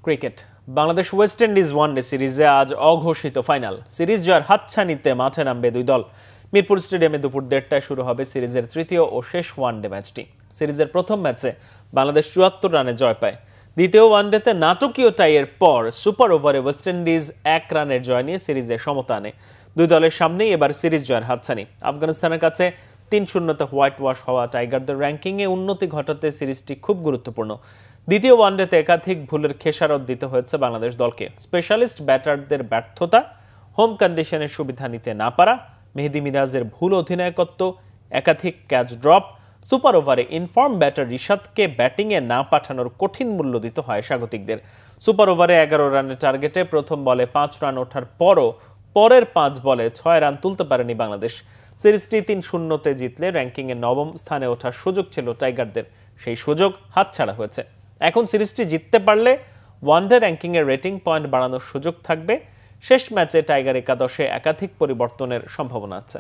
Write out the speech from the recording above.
Cricket Bangladesh West Indies one day সিরিজে আজ অঘোষিত ফাইনাল। সিরিজ জয়ের হাতছানিতে মাঠে নামবে দুই দল। মিরপুর স্টেডিয়ামে দুপুর 1:30টায় শুরু হবে সিরিজের তৃতীয় ও শেষ ওয়ানডে ম্যাচটি। সিরিজের প্রথম ম্যাচে বাংলাদেশ 74 রানে জয় পায়। দ্বিতীয় ওয়ানডেতে নাটকীয় টাইয়ের পর সুপার ওভারে ওয়েস্ট ইন্ডিজ 1 রানের জয় নিয়ে সিরিজে সমতা আনে। দুই দলের সামনেই এবার সিরিজ জয়ের হাতছানি। আফগানিস্তানের কাছে 3-0 হোয়াইট ওয়াশ হওয়া টাইগারদের র্যাঙ্কিংয়ে উন্নতি ঘটাতে সিরিজটি খুব গুরুত্বপূর্ণ। দ্বিতীয় ওয়ানডেতে একাধিক ভুলের খেসারত দিতে হয়েছে বাংলাদেশ দলকে। স্পেশালিস্ট ব্যাটারদের ব্যর্থতা, হোম কন্ডিশনের সুবিধা নিতে না পারা, মেহেদী মিরাজের ভুল অধিনায়কত্ব, একাধিক ক্যাচ ড্রপ, সুপার ওভারে ইনফর্ম ব্যাটার রিশাদকে ব্যাটিংয়ে না পাঠানোর কঠিন মূল্য দিতে হয় স্বাগতিকদের। সুপার ওভারে 11 রানের টার্গেটে প্রথম বলে 5 রান ওঠার পরও পরের 5 বলে 6 রান তুলতে পারেনি বাংলাদেশ। সিরিজটি 3-0-তে জিতলে র্যাঙ্কিংয়ে নবম স্থানে ওঠার সুযোগ ছিল টাইগারদের। সেই সুযোগ হাতছাড়া হয়েছে। এখন সিরিজটি জিততে পারলে ওয়ানডে র্যাঙ্কিংয়ের রেটিং পয়েন্ট বাড়ানোর সুযোগ থাকবে। শেষ ম্যাচে টাইগার একাদশে একাধিক পরিবর্তনের সম্ভাবনা আছে।